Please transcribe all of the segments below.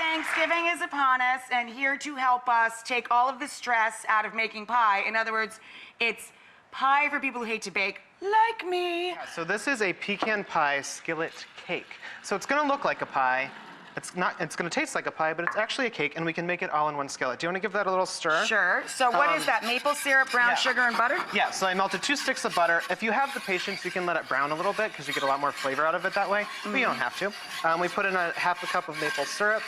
Thanksgiving is upon us, and here to help us take all of the stress out of making pie. In other words, it's pie for people who hate to bake, like me. Yeah, so this is a pecan pie skillet cake. So it's gonna look like a pie. It's gonna taste like a pie, but it's actually a cake, and we can make it all in one skillet. Do you wanna give that a little stir? Sure. So what is that, maple syrup, brown sugar, and butter? Yeah, so I melted 2 sticks of butter. If you have the patience, you can let it brown a little bit, because you get a lot more flavor out of it that way, but you don't have to. We put in a half a cup of maple syrup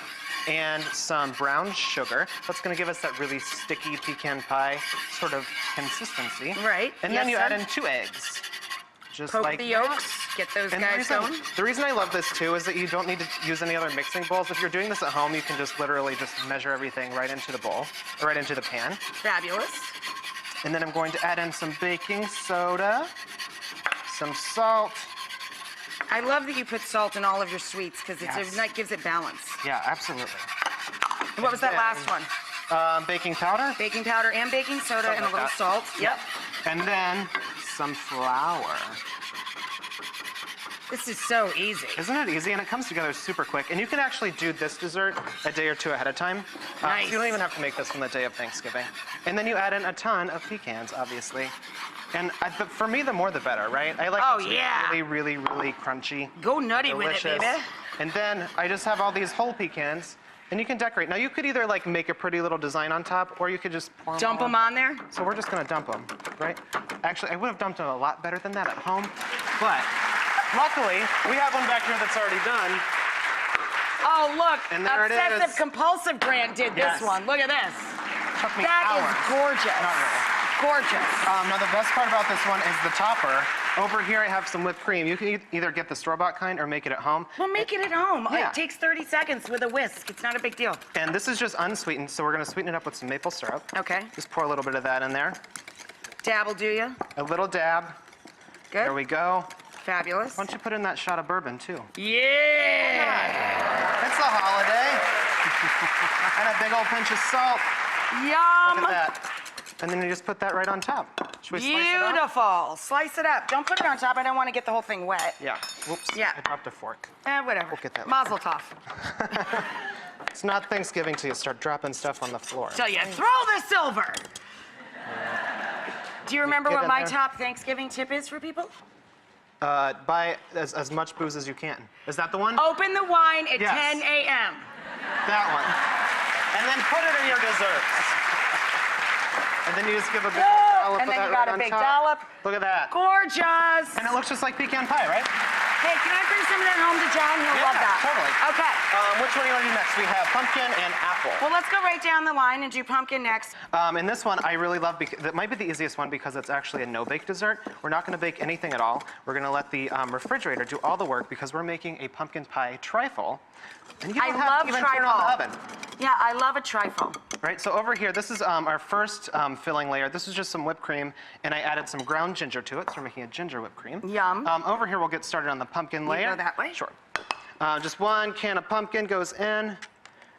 and some brown sugar. That's gonna give us that really sticky pecan pie sort of consistency. Right. And then you add in 2 eggs. Just Poke like the yolks, get those guys going. The reason I love this too is that you don't need to use any other mixing bowls. If you're doing this at home, you can just literally just measure everything right into the bowl, or right into the pan. Fabulous. And then I'm going to add in some baking soda, some salt. I love that you put salt in all of your sweets because it gives it balance. Yeah, absolutely. And what was that last one? Baking powder. Baking powder and baking soda and a little salt. Yep. And then some flour. This is so easy. Isn't it easy? And it comes together super quick. And you can actually do this dessert a day or 2 ahead of time. Nice. So you don't even have to make this on the day of Thanksgiving. And then you add in a ton of pecans, obviously. And for me, the more the better, right? I like it to be really, really, really crunchy. Go nutty delicious. with it, baby. And then I just have all these whole pecans. And you can decorate. Now you could either like make a pretty little design on top, or you could just pour dump them on there. So we're just gonna dump them, right? Actually, I would have dumped them a lot better than that at home, but luckily we have one back here that's already done. Oh look, And there it obsessive is. compulsive Grant did this one. Look at this. Took me That hours. is gorgeous. Not really. Gorgeous. Now the best part about this one is the topper. Over here I have some whipped cream. You can either get the store-bought kind or make it at home. Well, make it at home. Yeah. It takes 30 seconds with a whisk. It's not a big deal. And this is just unsweetened, so we're gonna sweeten it up with some maple syrup. Okay. Just pour a little bit of that in there. Dab will do you. A little dab. Good. There we go. Fabulous. Why don't you put in that shot of bourbon too? Yeah. It's a holiday. And a big old pinch of salt. Yum. Look at that. And then you just put that right on top. Should we slice it up? Beautiful. Slice it up. Don't put it on top. I don't want to get the whole thing wet. Yeah. Whoops. Yeah. I dropped a fork. Whatever. We'll get that Mazel tov. It's not Thanksgiving till you start dropping stuff on the floor. Till you throw the silver. Do you remember what my top Thanksgiving tip is for people? Buy as much booze as you can. Is that the one? Open the wine at 10 a.m. That one. And then put it in your desserts. And then you just give a big dollop and of then that you got right a big on top. dollop. Look at that. Gorgeous. And it looks just like pecan pie, right? Hey, can I bring some of that home to John? He'll love that. Totally. Okay. Which one do you want to do next? We have pumpkin and apple. Well, let's go right down the line and do pumpkin next. And this one I really love because that might be the easiest one because it's actually a no-bake dessert. We're not going to bake anything at all. We're going to let the refrigerator do all the work because we're making a pumpkin pie trifle. And you don't have to even turn on the oven. Yeah, I love a trifle. Right, so over here, this is our first filling layer. This is just some whipped cream, and I added some ground ginger to it, so we're making a ginger whipped cream. Yum. Over here, we'll get started on the pumpkin layer. You go that way? Sure. Just 1 can of pumpkin goes in,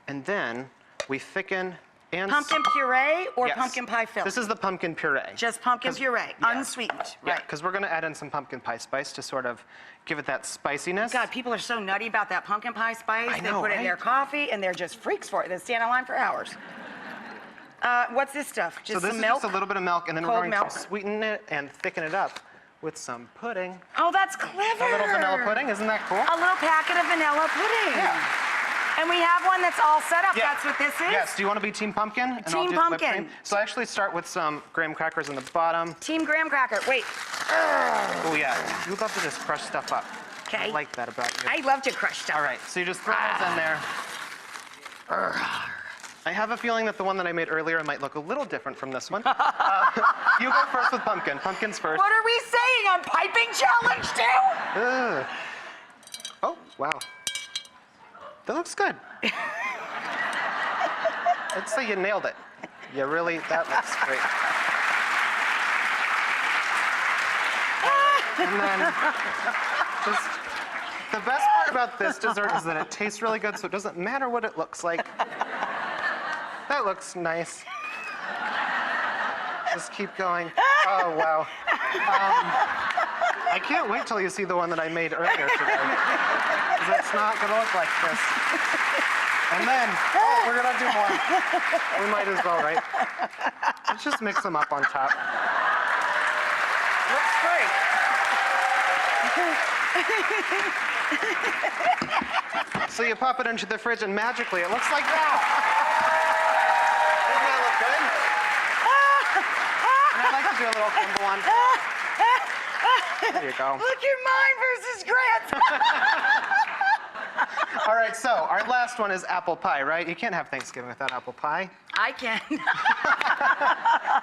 and then we thicken and... Pumpkin puree or pumpkin pie filling? This is the pumpkin puree. Just pumpkin puree, unsweetened, Yeah, right. because we're going to add in some pumpkin pie spice to sort of give it that spiciness. God, people are so nutty about that pumpkin pie spice. I know, They put it in their coffee, and they're just freaks for it. They stand in line for hours. What's this stuff? Just so this some is milk? just a little bit of milk, and then Cold we're going milk. to sweeten it and thicken it up with some pudding. Oh, that's clever. A little vanilla pudding, isn't that cool? A little packet of vanilla pudding. Yeah. And we have one that's all set up. Yeah. That's what this is? Yes. Do you want to be team pumpkin? And I'll Team do the whipped pumpkin. cream? So I actually start with some graham crackers in the bottom. Team graham cracker. Wait. Oh, yeah. You love to just crush stuff up. Okay. I like that about you. I love to crush stuff. All right. So you just throw those in there. I have a feeling that the one that I made earlier might look a little different from this one. You go first with pumpkin. Pumpkin's first. What are we saying? I'm piping challenge too? Ugh. Oh, wow. That looks good. I'd say you nailed it. You really, that looks great. And then just, the best part about this dessert is that it tastes really good, so it doesn't matter what it looks like. That looks nice. Just keep going. Oh, wow. I can't wait till you see the one that I made earlier today. Because it's not going to look like this. And then, oh, we're gonna do more. We might as well, right? Let's just mix them up on top. Looks great. So you pop it into the fridge and magically it looks like that. Doesn't that look good? And I like to do a little crumble on top. There you go. Look at mine versus Grant's. All right, so our last one is apple pie, right? You can't have Thanksgiving without apple pie. I can.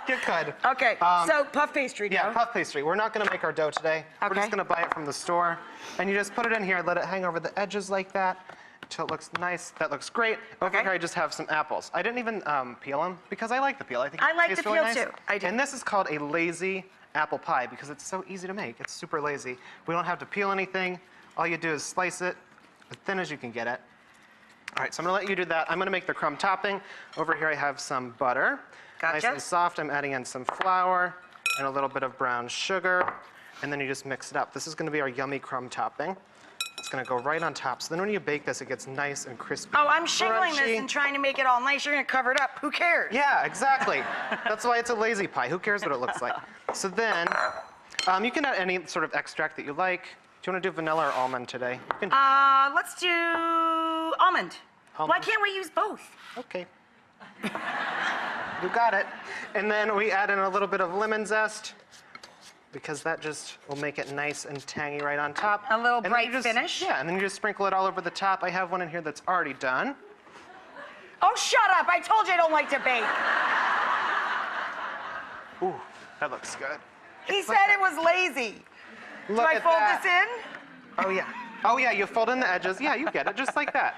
You could. Okay, so puff pastry dough. Yeah, puff pastry. We're not gonna make our dough today. We're Okay. just gonna buy it from the store. And you just put it in here, let it hang over the edges like that until it looks nice. That looks great. Over Okay. here I just have some apples. I didn't even peel them because I like the peel. I think I it like tastes the really peel nice. too. I do. And this is called a lazy apple pie because it's so easy to make. It's super lazy. We don't have to peel anything. All you do is slice it as thin as you can get it. All right, so I'm gonna let you do that. I'm gonna make the crumb topping. Over here I have some butter. Nice Gotcha. and soft. I'm adding in some flour and a little bit of brown sugar. And then you just mix it up. This is gonna be our yummy crumb topping. It's gonna go right on top. So then when you bake this, it gets nice and crispy. Oh, I'm shingling crunchy. this and trying to make it all nice. You're gonna cover it up. Who cares? Yeah, exactly. That's why it's a lazy pie. Who cares what it looks like? So then, you can add any sort of extract that you like. Do you want to do vanilla or almond today? You can do Let's do almond. Why Almond. can't we use both? Okay. You got it. And then we add in a little bit of lemon zest because that just will make it nice and tangy right on top. A little And then bright you just- finish? Yeah, and then you just sprinkle it all over the top. I have one in here that's already done. Oh, shut up. I told you I don't like to bake. Ooh, that looks good. He said it was lazy. Look Do I at fold that. this in? Oh, yeah. Oh, yeah, you fold in the edges. Yeah, you get it, just like that.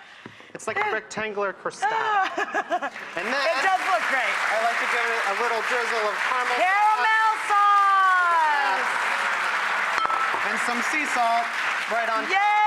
It's like a rectangular croissant. And then It does look great. I like to give it a little drizzle of caramel Caramel sauce. and some sea salt right on top. Yay!